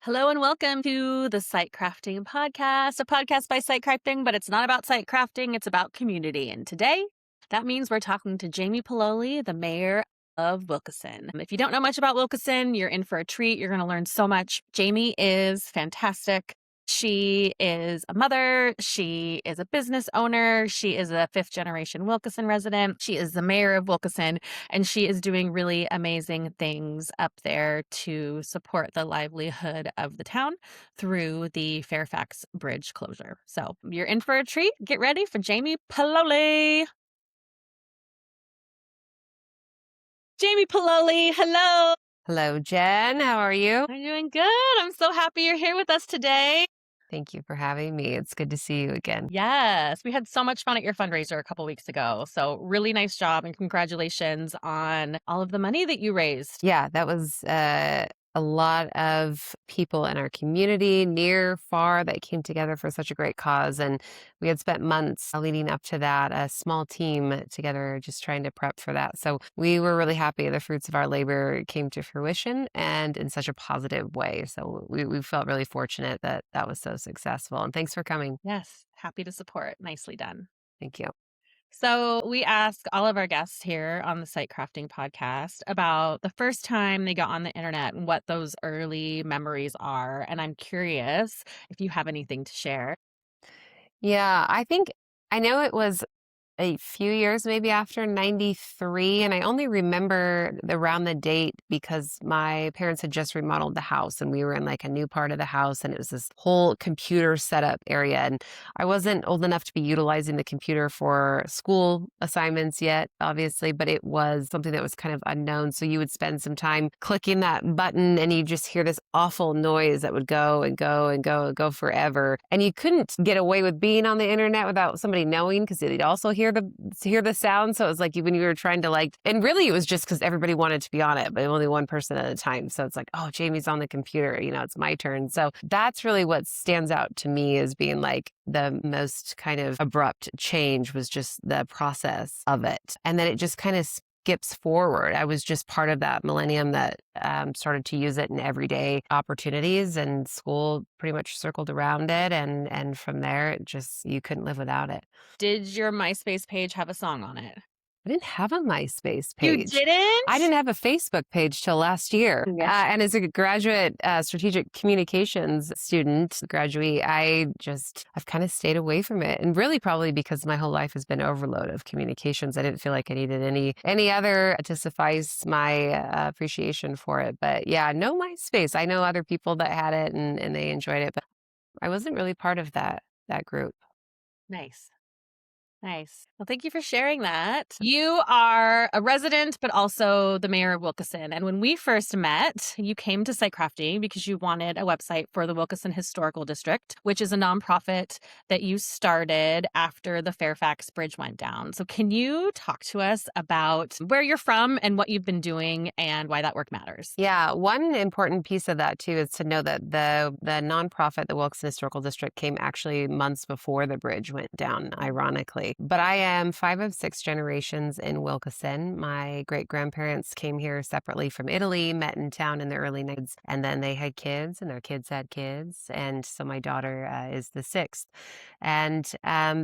Hello and welcome to the Site Crafting Podcast, a podcast by Site Crafting, but it's not about site crafting, it's about community. And today, that means we're talking to Jayme Pololi, the mayor of Wilkeson. If you don't know much about Wilkeson, you're in for a treat. You're going to learn so much. Jayme is fantastic. She is a mother. She is a business owner. She is a fifth generation Wilkeson resident. She is the mayor of Wilkeson, and she is doing really amazing things up there to support the livelihood of the town through the Fairfax Bridge closure. So you're in for a treat. Get ready for Jayme Pololi. Jayme Pololi, hello. Hello, Jen. How are you? I'm doing good. I'm so happy you're here with us today. Thank you for having me. It's good to see you again. Yes, we had so much fun at your fundraiser a couple weeks ago. So really nice job and congratulations on all of the money that you raised. Yeah, that was a lot of people in our community, near, far, that came together for such a great cause. And we had spent months leading up to that, a small team together, just trying to prep for that. So we were really happy the fruits of our labor came to fruition and in such a positive way. So we felt really fortunate that that was so successful. And thanks for coming. Yes, happy to support. Nicely done. Thank you. So, we ask all of our guests here on the Site Crafting Podcast about the first time they got on the internet and what those early memories are. And I'm curious if you have anything to share. Yeah, I know it was a few years maybe after 93, and I only remember around the date because my parents had just remodeled the house and we were in like a new part of the house, and it was this whole computer setup area, and I wasn't old enough to be utilizing the computer for school assignments yet, obviously, but it was something that was kind of unknown. So you would spend some time clicking that button and you just hear this awful noise that would go and go and go and go forever, and you couldn't get away with being on the internet without somebody knowing because they'd also hear the sound. So it was like when you were trying to and really it was just because everybody wanted to be on it, but only one person at a time. So it's like, oh, Jamie's on the computer, it's my turn. So that's really what stands out to me as being like the most kind of abrupt change, was just the process of it. And then it just kind of skips forward. I was just part of that millennium that started to use it in everyday opportunities, and school pretty much circled around it. And from there, it just, you couldn't live without it. Did your MySpace page have a song on it? I didn't have a MySpace You page. didn't? I didn't have a Facebook page till last year. Yeah. And as a graduate strategic communications student, I've kind of stayed away from it. And really probably because my whole life has been overload of communications. I didn't feel like I needed any other to suffice my appreciation for it. But yeah, no MySpace. I know other people that had it and they enjoyed it, but I wasn't really part of that group. Nice. Nice. Well, thank you for sharing that. You are a resident, but also the mayor of Wilkeson. And when we first met, you came to Site Crafting because you wanted a website for the Wilkeson Historical District, which is a nonprofit that you started after the Fairfax Bridge went down. So can you talk to us about where you're from and what you've been doing and why that work matters? Yeah, one important piece of that too is to know that the nonprofit, the Wilkeson Historical District, came actually months before the bridge went down, ironically. But I am 5 of 6 generations in Wilkeson. My great-grandparents came here separately from Italy, met in town in the early 90s, and then they had kids, and their kids had kids, and so my daughter is the 6th. And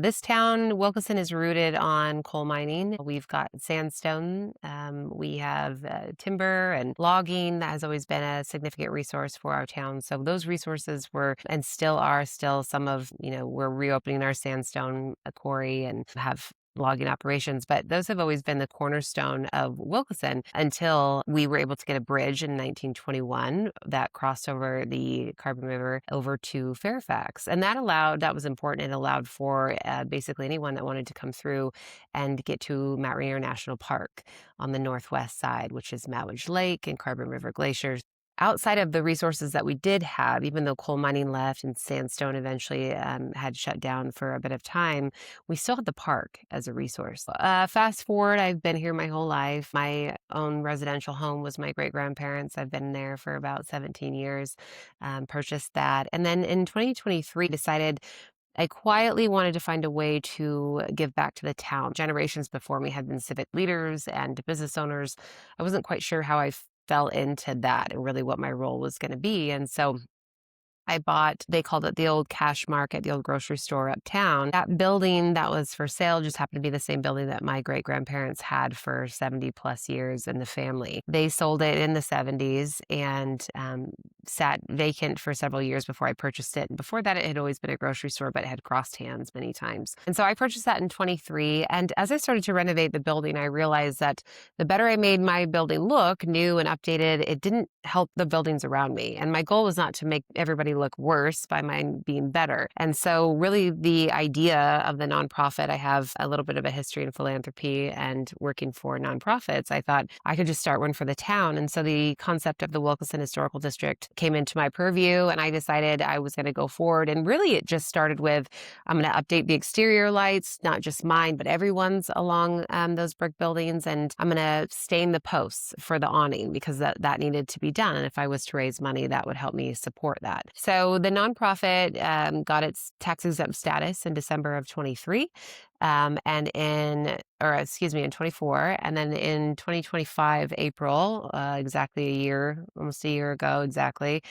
this town, Wilkeson, is rooted on coal mining. We've got sandstone, we have timber and logging. That has always been a significant resource for our town. So those resources were and still are some of, we're reopening our sandstone quarry and have logging operations, but those have always been the cornerstone of Wilkeson until we were able to get a bridge in 1921 that crossed over the Carbon River over to Fairfax. And that was important. It allowed for basically anyone that wanted to come through and get to Mount Rainier National Park on the northwest side, which is Mowage Lake and Carbon River glaciers. Outside of the resources that we did have, even though coal mining left and sandstone eventually had shut down for a bit of time, we still had the park as a resource. Fast forward, I've been here my whole life. My own residential home was my great-grandparents. I've been there for about 17 years, purchased that. And then in 2023, decided I quietly wanted to find a way to give back to the town. Generations before me had been civic leaders and business owners. I wasn't quite sure how I fell into that and really what my role was going to be. And so I bought, they called it the old Cash Market, the old grocery store uptown. That building that was for sale just happened to be the same building that my great grandparents had for 70 plus years in the family. They sold it in the 70s and sat vacant for several years before I purchased it. And before that, it had always been a grocery store, but it had crossed hands many times. And so I purchased that in 23. And as I started to renovate the building, I realized that the better I made my building look, new and updated, it didn't help the buildings around me. And my goal was not to make everybody look worse by mine being better. And so really the idea of the nonprofit, I have a little bit of a history in philanthropy and working for nonprofits. I thought I could just start one for the town. And so the concept of the Wilkeson Historical District came into my purview, and I decided I was going to go forward. And really it just started with, I'm going to update the exterior lights, not just mine, but everyone's along those brick buildings. And I'm going to stain the posts for the awning because that needed to be done. And if I was to raise money, that would help me support that. So the nonprofit got its tax exempt status in December of 23. In 24. And then in 2025, April, exactly almost a year ago exactly,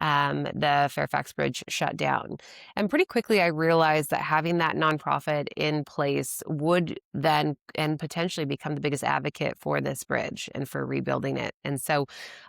the Fairfax Bridge shut down. And pretty quickly I realized that having that nonprofit in place would then and potentially become the biggest advocate for this bridge and for rebuilding it. And so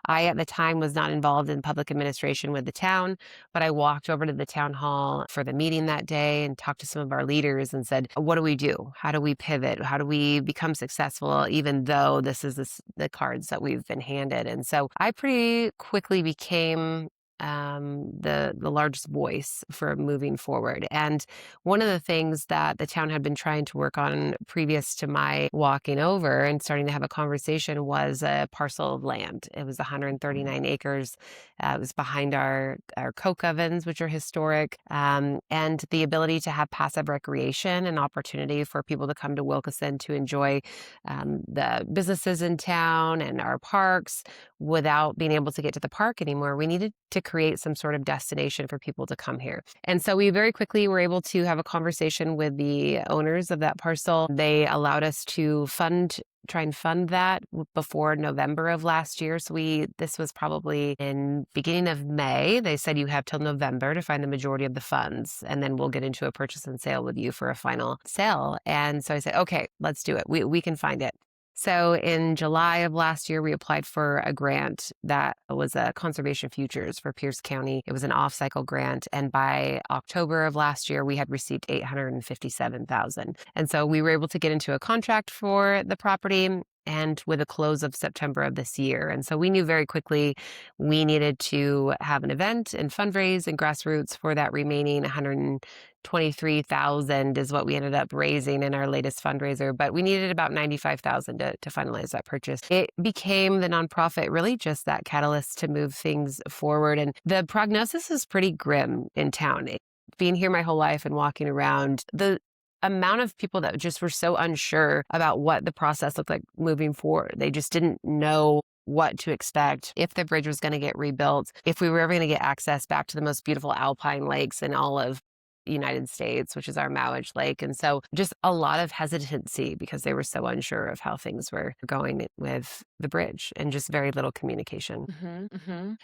I, at the time, was not involved in public administration with the town, but I walked over to the town hall for the meeting that day and talked to some of our leaders and said, what do we do? How do we pivot? How do we become successful, even though this is the cards that we've been handed? And so I pretty quickly became the largest voice for moving forward. And one of the things that the town had been trying to work on previous to my walking over and starting to have a conversation was a parcel of land. It was 139 acres. It was behind our coke ovens, which are historic, and the ability to have passive recreation and opportunity for people to come to Wilkeson to enjoy the businesses in town and our parks without being able to get to the park anymore. We needed to create some sort of destination for people to come here. And so we very quickly were able to have a conversation with the owners of that parcel. They allowed us to try and fund that before November of last year. So this was probably in beginning of May. They said you have till November to find the majority of the funds, and then we'll get into a purchase and sale with you for a final sale. And so I said, okay, let's do it. We can find it. So in July of last year, we applied for a grant that was a conservation futures for Pierce County. It was an off-cycle grant. And by October of last year, we had received $857,000. And so we were able to get into a contract for the property and with a close of September of this year. And so we knew very quickly we needed to have an event and fundraise and grassroots for that remaining 123,000 is what we ended up raising in our latest fundraiser, but we needed about 95,000 to finalize that purchase. It became the nonprofit really just that catalyst to move things forward. And the prognosis is pretty grim in town. Being here my whole life and walking around, the amount of people that just were so unsure about what the process looked like moving forward. They just didn't know what to expect, if the bridge was going to get rebuilt, if we were ever going to get access back to the most beautiful alpine lakes in all of the United States, which is our Mowich Lake. And so just a lot of hesitancy because they were so unsure of how things were going with the bridge and just very little communication.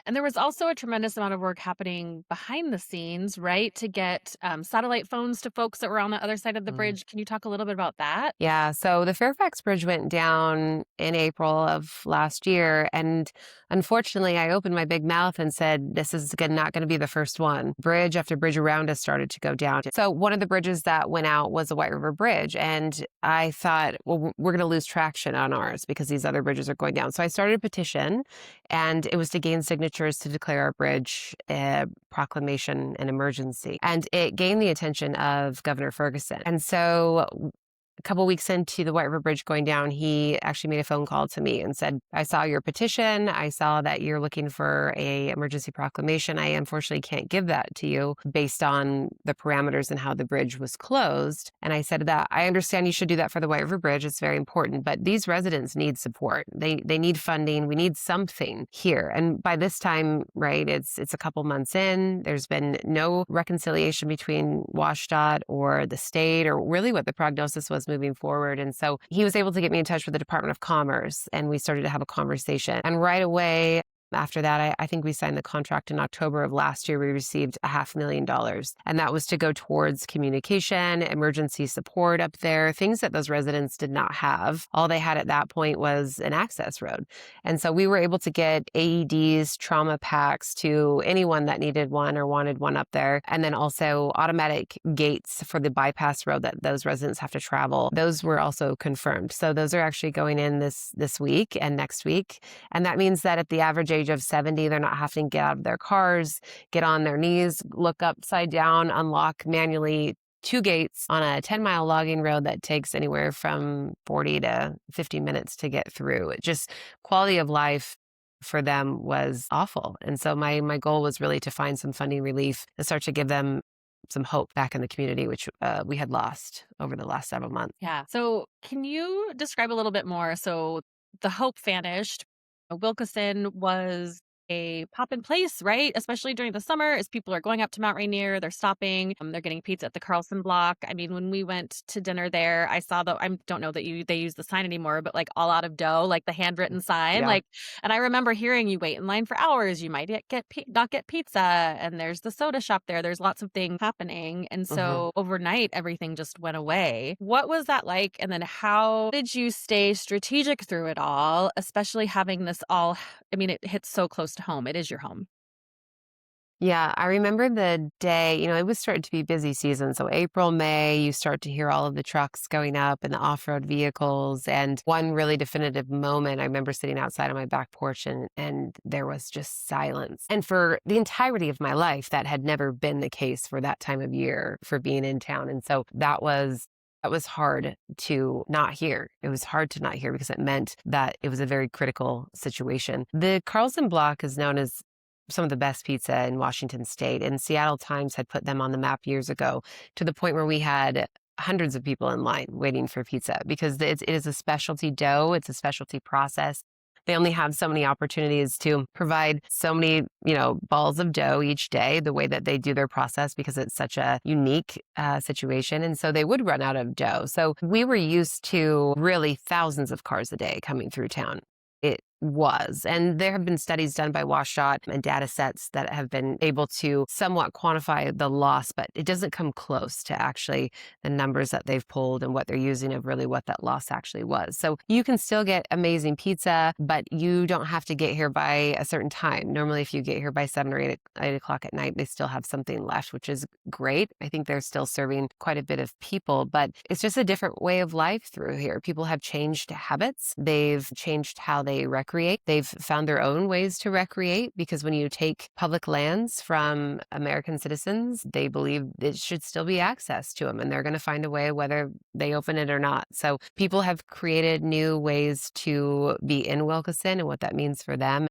And there was also a tremendous amount of work happening behind the scenes, right? To get satellite phones to folks that were on the other side of the bridge. Can you talk a little bit about that? Yeah. So the Fairfax Bridge went down in April of last year. And unfortunately, I opened my big mouth and said, this is not going to be the first one. Bridge after bridge around us started to go down. So one of the bridges that went out was the White River Bridge. And I thought, well, we're going to lose traction on ours because these other bridges are going down. So I started a petition, and it was to gain signatures to declare our bridge a proclamation an emergency. And it gained the attention of Governor Ferguson. And so a couple weeks into the White River Bridge going down, he actually made a phone call to me and said, I saw your petition. I saw that you're looking for a emergency proclamation. I unfortunately can't give that to you based on the parameters and how the bridge was closed. And I said that I understand you should do that for the White River Bridge. It's very important, but these residents need support. They need funding. We need something here. And by this time, right, it's a couple months in. There's been no reconciliation between WashDOT or the state or really what the prognosis was moving forward. And so he was able to get me in touch with the Department of Commerce, and we started to have a conversation. And right away, After that, I think we signed the contract in October of last year. We received $500,000, and that was to go towards communication, emergency support up there, things that those residents did not have. All they had at that point was an access road. And so we were able to get AEDs, trauma packs to anyone that needed one or wanted one up there. And then also automatic gates for the bypass road that those residents have to travel. Those were also confirmed. So those are actually going in this week and next week. And that means that at the average age of 70, they're not having to get out of their cars, get on their knees, look upside down, unlock manually 2 gates on a 10-mile logging road that takes anywhere from 40 to 50 minutes to get through. It just quality of life for them was awful. And so my goal was really to find some funding relief and start to give them some hope back in the community, which we had lost over the last several months. Yeah. So can you describe a little bit more? So the hope vanished. Wilkeson was a pop in place, right? Especially during the summer, as people are going up to Mount Rainier, they're stopping, they're getting pizza at the Carlson Block. I mean, when we went to dinner there, I saw I don't know that they use the sign anymore, but like all out of dough, like the handwritten sign, Yeah. and I remember hearing you wait in line for hours, you might not get pizza, and there's the soda shop there. There's lots of things happening, and Mhm. so overnight everything just went away. What was that like? And then how did you stay strategic through it all, especially having this all? I mean, it hits so close to home. It is your home. Yeah, I remember the day, it was starting to be busy season. So April, May, you start to hear all of the trucks going up and the off-road vehicles. And one really definitive moment, I remember sitting outside on my back porch and there was just silence. And for the entirety of my life, that had never been the case for that time of year for being in town. And so that was hard to not hear. It was hard to not hear because it meant that it was a very critical situation. The Carlson Block is known as some of the best pizza in Washington state, and Seattle Times had put them on the map years ago to the point where we had hundreds of people in line waiting for pizza because it is a specialty dough. It's a specialty process. They only have so many opportunities to provide so many, balls of dough each day, the way that they do their process, because it's such a unique situation. And so they would run out of dough. So we were used to really thousands of cars a day coming through town. It was. And there have been studies done by WashDOT and data sets that have been able to somewhat quantify the loss, but it doesn't come close to actually the numbers that they've pulled and what they're using of really what that loss actually was. So you can still get amazing pizza, but you don't have to get here by a certain time. Normally, if you get here by 7 or 8 o'clock at night, they still have something left, which is great. I think they're still serving quite a bit of people, but it's just a different way of life through here. People have changed habits. They've changed how they recreate. They've found their own ways to recreate because when you take public lands from American citizens, they believe it should still be access to them and they're going to find a way whether they open it or not. So people have created new ways to be in Wilkeson and what that means for them.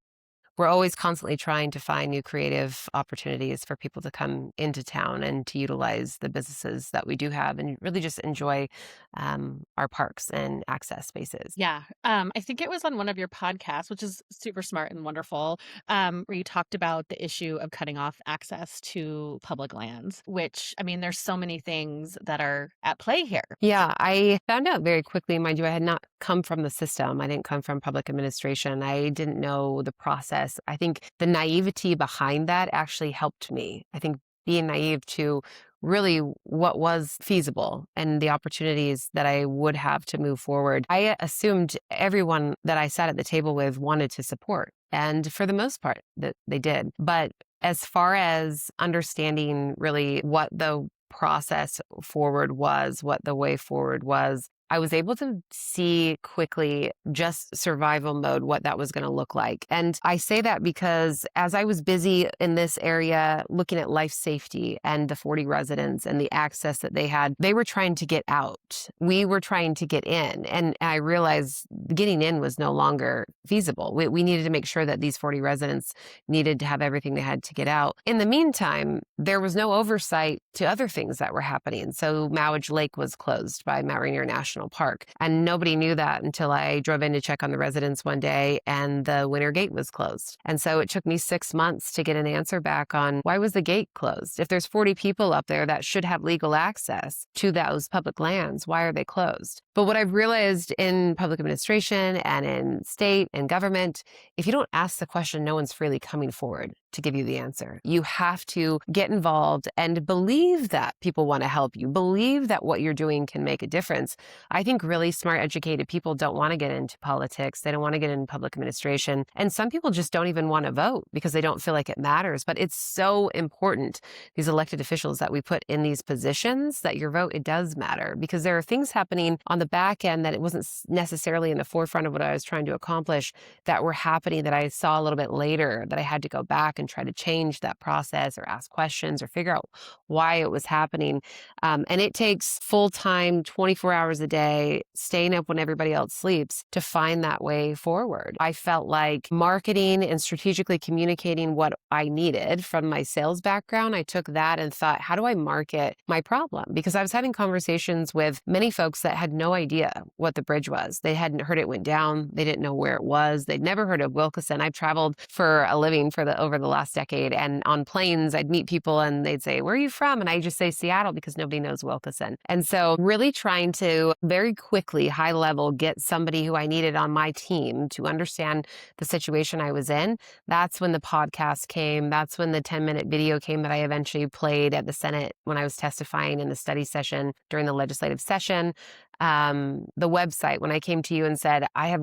We're always constantly trying to find new creative opportunities for people to come into town and to utilize the businesses that we do have and really just enjoy our parks and access spaces. Yeah. I think it was on one of your podcasts, which is super smart and wonderful, where you talked about the issue of cutting off access to public lands, which, I mean, there's so many things that are at play here. Yeah, I found out very quickly, mind you, I had not come from the system. I didn't come from public administration. I didn't know the process. I think the naivety behind that actually helped me. I think being naive to really what was feasible and the opportunities that I would have to move forward. I assumed everyone that I sat at the table with wanted to support. And for the most part, that they did. But as far as understanding really what the process forward was, what the way forward was, I was able to see quickly just survival mode, what that was going to look like. And I say that because as I was busy in this area looking at life safety and the 40 residents and the access that they had, they were trying to get out. We were trying to get in. And I realized getting in was no longer feasible. We needed to make sure that these 40 residents needed to have everything they had to get out. In the meantime, there was no oversight to other things that were happening. So Mowage Lake was closed by Mount Rainier National national park. And nobody knew that until I drove in to check on the residents one day and the winter gate was closed. And so it took me 6 months to get an answer back on why was the gate closed? If there's 40 people up there that should have legal access to those public lands, why are they closed? But what I've realized in public administration and in state and government, if you don't ask the question, no one's freely coming forward to give you the answer. You have to get involved and believe that people want to help you, believe that what you're doing can make a difference. I think really smart, educated people don't want to get into politics. They don't want to get into public administration. And some people just don't even want to vote because they don't feel like it matters. But it's so important, these elected officials that we put in these positions, that your vote, it does matter, because there are things happening on the back end that it wasn't necessarily in the forefront of what I was trying to accomplish that were happening that I saw a little bit later, that I had to go back and try to change that process or ask questions or figure out why it was happening. And it takes full time, 24 hours a day, staying up when everybody else sleeps to find that way forward. I felt like marketing and strategically communicating what I needed from my sales background, I took that and thought, how do I market my problem? Because I was having conversations with many folks that had no idea what the bridge was. They hadn't heard it went down. They didn't know where it was. They'd never heard of Wilkeson. I've traveled for a living over the last decade, and on planes, I'd meet people and they'd say, "Where are you from?" And I just say Seattle because nobody knows Wilkeson. And so really trying to very quickly, high level, get somebody who I needed on my team to understand the situation I was in. That's when the podcast came. That's when the 10-minute video came that I eventually played at the Senate when I was testifying in the study session during the legislative session. The website, when I came to you and said, I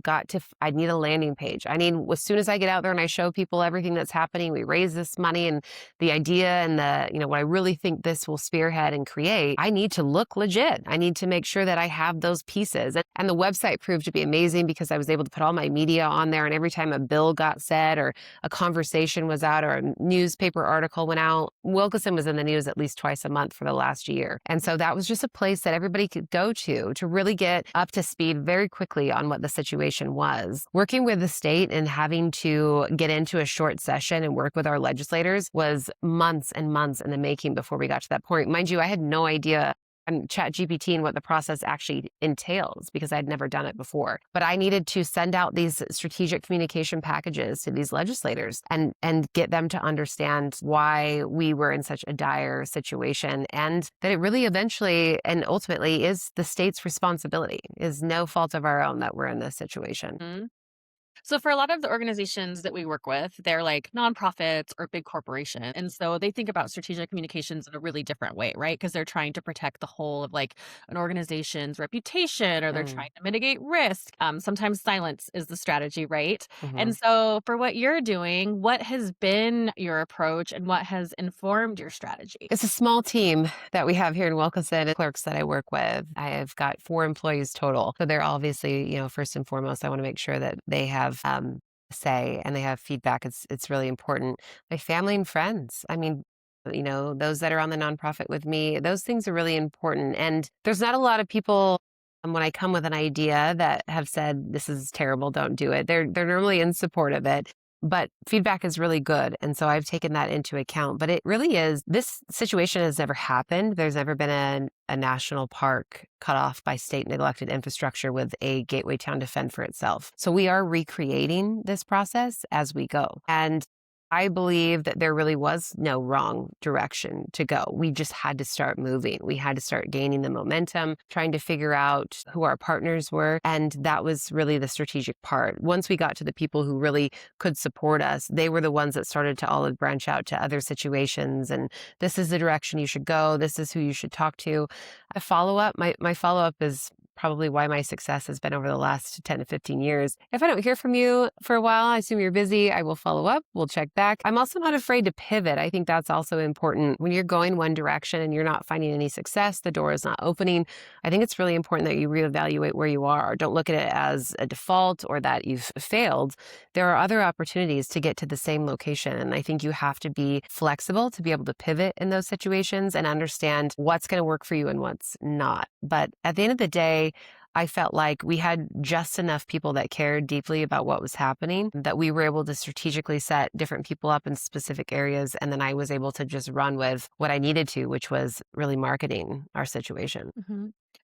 need a landing page. I need, as soon as I get out there and I show people everything that's happening, we raise this money and the idea and what I really think this will spearhead and create, I need to look legit. I need to make sure that I have those pieces. And the website proved to be amazing because I was able to put all my media on there. And every time a bill got said or a conversation was out or a newspaper article went out, Wilkeson was in the news at least twice a month for the last year. And so that was just a place that everybody could go to really get up to speed very quickly on what the situation was. Working with the state and having to get into a short session and work with our legislators was months and months in the making before we got to that point. Mind you, I had no idea on ChatGPT and what the process actually entails because I'd never done it before. But I needed to send out these strategic communication packages to these legislators and get them to understand why we were in such a dire situation, and that it really eventually and ultimately is the state's responsibility, is no fault of our own that we're in this situation. Mhm. So for a lot of the organizations that we work with, they're like nonprofits or big corporations. And so they think about strategic communications in a really different way, right? Because they're trying to protect the whole of like an organization's reputation or they're Mm, trying to mitigate risk. Sometimes silence is the strategy, right? mhm. And so for what you're doing, what has been your approach and what has informed your strategy? It's a small team that we have here in Wilkeson, clerks that I work with. I have got 4 employees total. So they're obviously, first and foremost, I want to make sure that they have say and they have feedback. It's really important. My family and friends. I mean, those that are on the nonprofit with me, those things are really important. And there's not a lot of people when I come with an idea that have said, this is terrible, don't do it. They're normally in support of it. But feedback is really good. And so I've taken that into account. But it really is, this situation has never happened. There's never been a national park cut off by state neglected infrastructure with a gateway town to fend for itself. So we are recreating this process as we go. And I believe that there really was no wrong direction to go. We just had to start moving. We had to start gaining the momentum, trying to figure out who our partners were. And that was really the strategic part. Once we got to the people who really could support us, they were the ones that started to olive branch out to other situations. And this is the direction you should go. This is who you should talk to. A follow up, my follow up is probably why my success has been over the last 10 to 15 years. If I don't hear from you for a while, I assume you're busy. I will follow up. We'll check back. I'm also not afraid to pivot. I think that's also important. When you're going one direction and you're not finding any success, the door is not opening, I think it's really important that you reevaluate where you are. Don't look at it as a default or that you've failed. There are other opportunities to get to the same location. And I think you have to be flexible to be able to pivot in those situations and understand what's going to work for you and what's not. But at the end of the day, I felt like we had just enough people that cared deeply about what was happening, that we were able to strategically set different people up in specific areas. And then I was able to just run with what I needed to, which was really marketing our situation.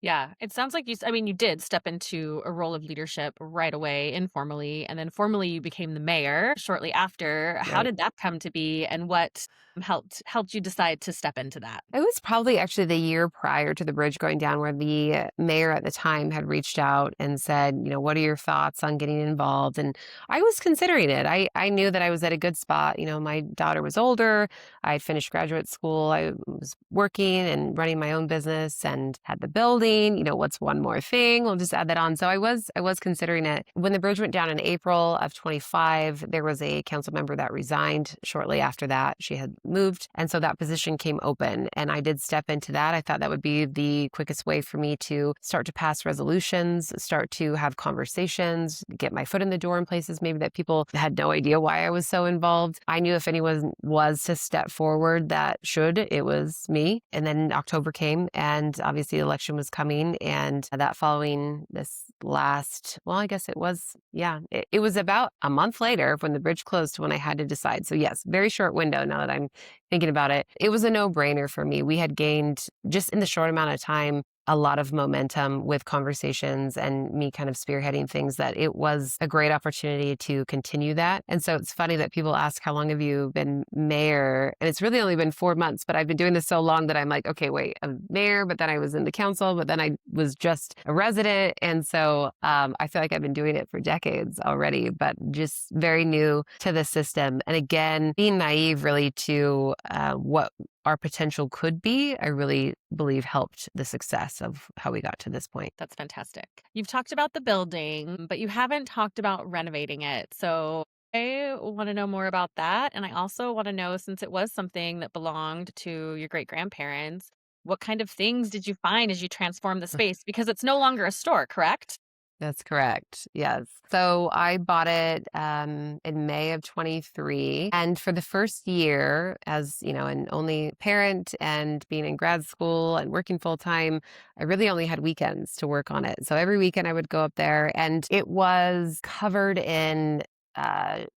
Yeah, it sounds like I mean, you did step into a role of leadership right away, informally, and then formally you became the mayor shortly after. How Right. did that come to be, and what helped you decide to step into that? It was probably actually the year prior to the bridge going down where the mayor at the time had reached out and said, what are your thoughts on getting involved? And I was considering it. I knew that I was at a good spot. My daughter was older. I had finished graduate school. I was working and running my own business and had the building. What's one more thing? We'll just add that on. So I was considering it. When the bridge went down in April of 25, there was a council member that resigned shortly after that. She had moved. And so that position came open. And I did step into that. I thought that would be the quickest way for me to start to pass resolutions, start to have conversations, get my foot in the door in places maybe that people had no idea why I was so involved. I knew if anyone was to step forward that should, it was me. And then October came, and obviously the election was coming. And that following this last, well, I guess it was, yeah, it was about a month later when the bridge closed when I had to decide. So yes, very short window now that I'm thinking about it. It was a no-brainer for me. We had gained, just in the short amount of time, a lot of momentum with conversations and me kind of spearheading things, that it was a great opportunity to continue that. And so it's funny that people ask, how long have you been mayor? And it's really only been 4 months, but I've been doing this so long that I'm like, okay, wait, I'm mayor, but then I was in the council, but then I was just a resident. And so I feel like I've been doing it for decades already, but just very new to the system. And again, being naive really to what our potential could be, I really believe helped the success of how we got to this point. That's fantastic. You've talked about the building, but you haven't talked about renovating it. So I want to know more about that. And I also want to know, since it was something that belonged to your great grandparents, what kind of things did you find as you transformed the space? Because it's no longer a store, correct? That's correct. Yes. So I bought it in May of 23. And for the first year, as an only parent and being in grad school and working full time, I really only had weekends to work on it. So every weekend I would go up there, and it was covered in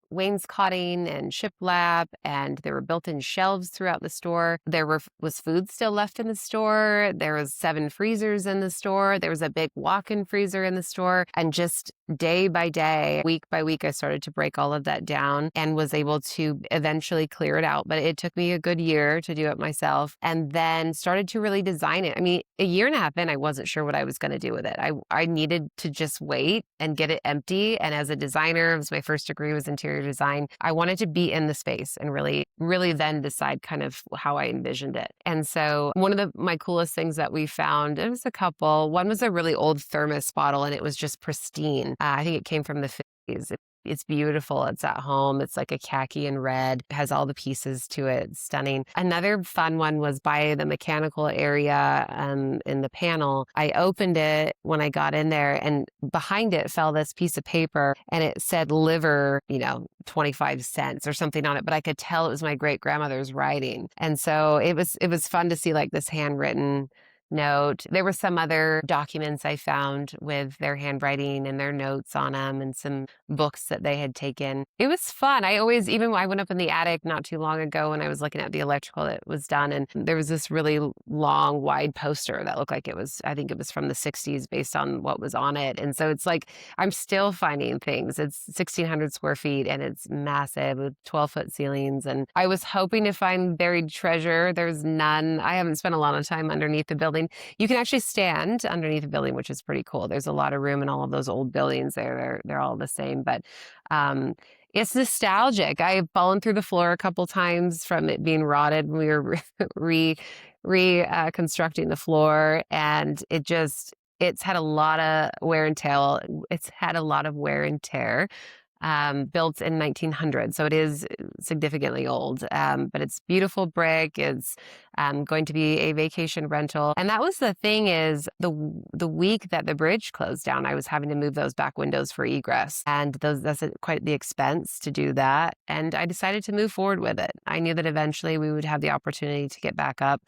wainscoting and shiplap, and there were built-in shelves throughout the store. There was food still left in the store. There was 7 freezers in the store. There was a big walk-in freezer in the store. And just day by day, week by week, I started to break all of that down and was able to eventually clear it out. But it took me a good year to do it myself, and then started to really design it. I mean, a year and a half in, I wasn't sure what I was going to do with it. I needed to just wait and get it empty. And as a designer, it was my first degree was interior design. I wanted to be in the space and really, really then decide kind of how I envisioned it. And so one of my coolest things that we found, it was a couple. One was a really old thermos bottle, and it was just pristine. I think it came from the 50s. It's beautiful. It's at home. It's like a khaki and red. It has all the pieces to it. It's stunning. Another fun one was by the mechanical area in the panel. I opened it when I got in there, and behind it fell this piece of paper, and it said liver, 25 cents or something on it. But I could tell it was my great grandmother's writing. And so it was fun to see like this handwritten note. There were some other documents I found with their handwriting and their notes on them, and some books that they had taken. It was fun. Even when I went up in the attic not too long ago when I was looking at the electrical that was done, and there was this really long, wide poster that looked like I think it was from the 60s based on what was on it. And so it's like, I'm still finding things. It's 1,600 square feet, and it's massive with 12-foot ceilings. And I was hoping to find buried treasure. There's none. I haven't spent a lot of time underneath the building. You can actually stand underneath the building, which is pretty cool. There's a lot of room in all of those old buildings there. They're all the same, but it's nostalgic. I've fallen through the floor a couple times from it being rotted when we were reconstructing the floor, and it's had a lot of wear and tear. It's had a lot of wear and tear. Built in 1900, so it is significantly old, but it's beautiful brick. It's going to be a vacation rental. And that was the thing, is the week that the bridge closed down, I was having to move those back windows for egress, and that's quite the expense to do that. And I decided to move forward with it. I knew that eventually we would have the opportunity to get back up.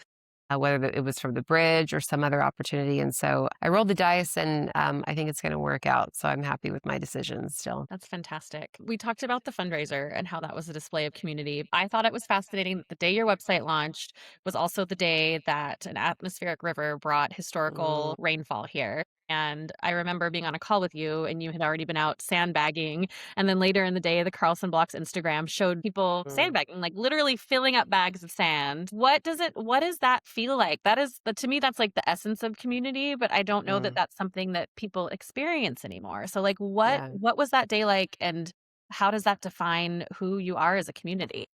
whether it was from the bridge or some other opportunity. And so I rolled the dice, and I think it's going to work out. So I'm happy with my decisions still. That's fantastic. We talked about the fundraiser and how that was a display of community. I thought it was fascinating that the day your website launched was also the day that an atmospheric river brought Mm, historical rainfall here. And I remember being on a call with you, and you had already been out sandbagging. And then later in the day, the Carlson Blocks Instagram showed people mm, sandbagging, like literally filling up bags of sand. What does that feel like? To me, that's like the essence of community, but I don't know that mm, that's something that people experience anymore. So like yeah. what was that day like, and how does that define who you are as a community?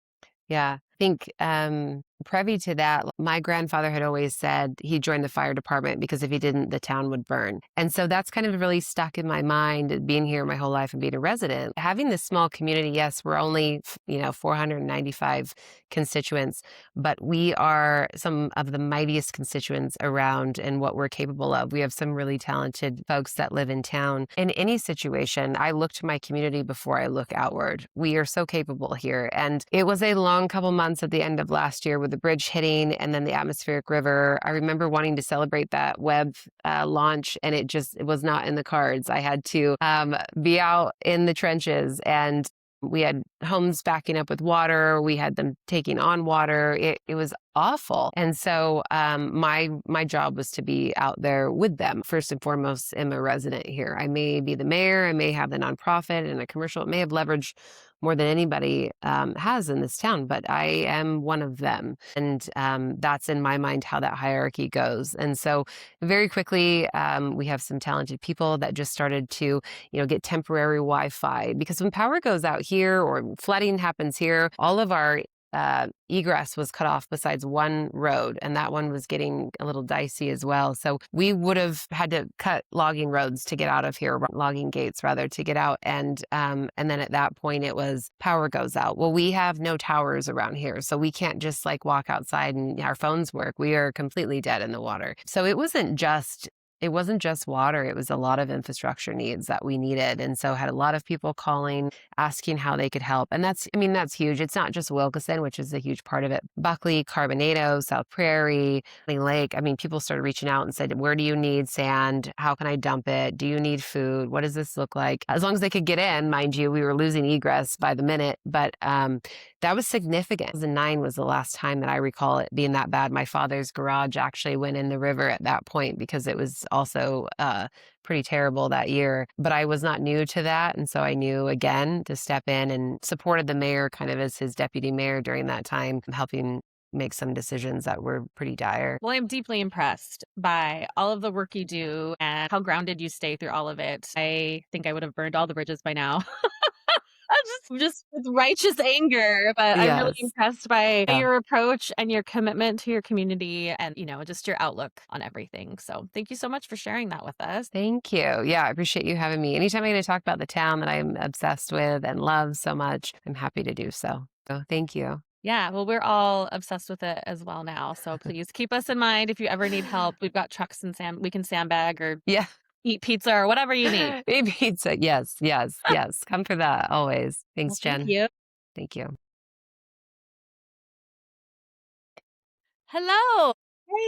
Yeah. I think privy to that, my grandfather had always said he joined the fire department because if he didn't, the town would burn. And so that's kind of really stuck in my mind, being here my whole life and being a resident. Having this small community, yes, we're only, 495 constituents, but we are some of the mightiest constituents around and what we're capable of. We have some really talented folks that live in town. In any situation, I look to my community before I look outward. We are so capable here. And it was a long couple months at the end of last year with the bridge hitting and then the atmospheric river. I remember wanting to celebrate that web launch, and it was not in the cards. I had to be out in the trenches, and we had homes backing up with water. We had them taking on water. It was awful. And so my job was to be out there with them. First and foremost, I'm a resident here. I may be the mayor. I may have the nonprofit and a commercial. It may have leverage more than anybody has in this town, but I am one of them. And that's in my mind how that hierarchy goes. And so very quickly, we have some talented people that just started to, get temporary Wi-Fi, because when power goes out here or flooding happens here, all of our egress was cut off besides one road, and that one was getting a little dicey as well. So we would have had to cut logging roads to get out of here, logging gates rather, to get out. And then at that point it was power goes out. Well, we have no towers around here, so we can't just like walk outside and our phones work. We are completely dead in the water. So it wasn't just water, it was a lot of infrastructure needs that we needed. And so had a lot of people calling, asking how they could help. And that's huge. It's not just Wilkeson, which is a huge part of it. Buckley, Carbonado, South Prairie, Lake. I mean, people started reaching out and said, where do you need sand? How can I dump it? Do you need food? What does this look like? As long as they could get in, mind you, we were losing egress by the minute, but that was significant. 2009 was the last time that I recall it being that bad. My father's garage actually went in the river at that point because it was also pretty terrible that year. But I was not new to that. And so I knew again to step in and supported the mayor kind of as his deputy mayor during that time, helping make some decisions that were pretty dire. Well, I'm deeply impressed by all of the work you do and how grounded you stay through all of it. I think I would have burned all the bridges by now. I'm just with righteous anger, but I'm really Yes. impressed by Yeah. your approach and your commitment to your community and, just your outlook on everything. So thank you so much for sharing that with us. Thank you. Yeah, I appreciate you having me. Anytime I get to talk about the town that I'm obsessed with and love so much, I'm happy to do so. So thank you. Yeah, well, we're all obsessed with it as well now. So please keep us in mind if you ever need help. We've got trucks and we can sandbag or Yeah. eat pizza or whatever you need. Maybe pizza. Yes, yes, yes. Come for that always. Well, Thanks, thank Jen. you. Thank you. Hello.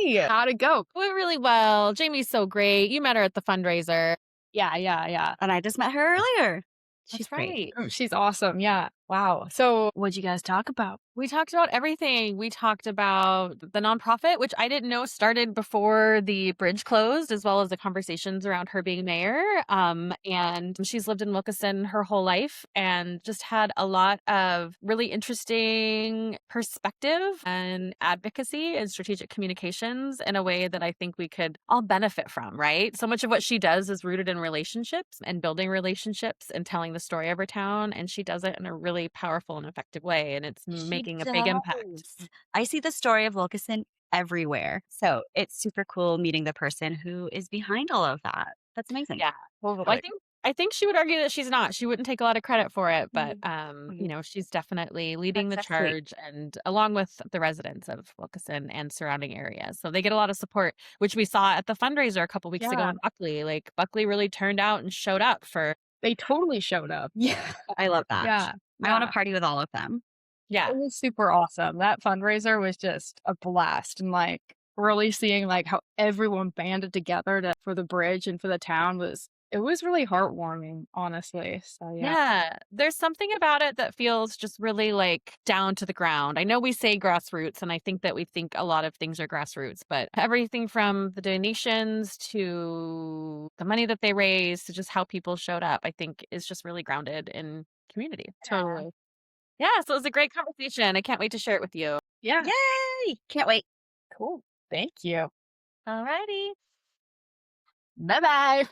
Hey, how'd it go? Went really well. Jamie's so great. You met her at the fundraiser. Yeah, yeah, yeah. And I just met her earlier. She's That's great. right. Oh, she's awesome. Yeah. Wow. So, what'd you guys talk about? We talked about everything. We talked about the nonprofit, which I didn't know started before the bridge closed, as well as the conversations around her being mayor. And she's lived in Wilkeson her whole life and just had a lot of really interesting perspective and advocacy and strategic communications in a way that I think we could all benefit from, right? So much of what she does is rooted in relationships and building relationships and telling the story of her town. And she does it in a really powerful and effective way. And it's She making a big impact. does. I see the story of Wilkeson everywhere. So it's super cool meeting the person who is behind all of that. That's amazing. Yeah. Well, I think she would argue that she's not. She wouldn't take a lot of credit for it, but she's definitely leading the That's so sweet. charge and along with the residents of Wilkeson and surrounding areas. So they get a lot of support, which we saw at the fundraiser a couple weeks ago Yeah. in Buckley. Like Buckley really turned out and showed up for They totally showed up. Yeah. I love that. Yeah. I want Yeah. to party with all of them. yeah. It was super awesome. That fundraiser was just a blast. And like, really seeing like how everyone banded together for the bridge and for the town it was really heartwarming, honestly. So yeah. Yeah, there's something about it that feels just really like down to the ground. I know we say grassroots, and I think that we think a lot of things are grassroots, but everything from the donations to the money that they raised to just how people showed up, I think is just really grounded in community. Totally. Yeah, so it was a great conversation. I can't wait to share it with you. Yeah. Yay! Can't wait. Cool. Thank you. Alrighty. Bye bye.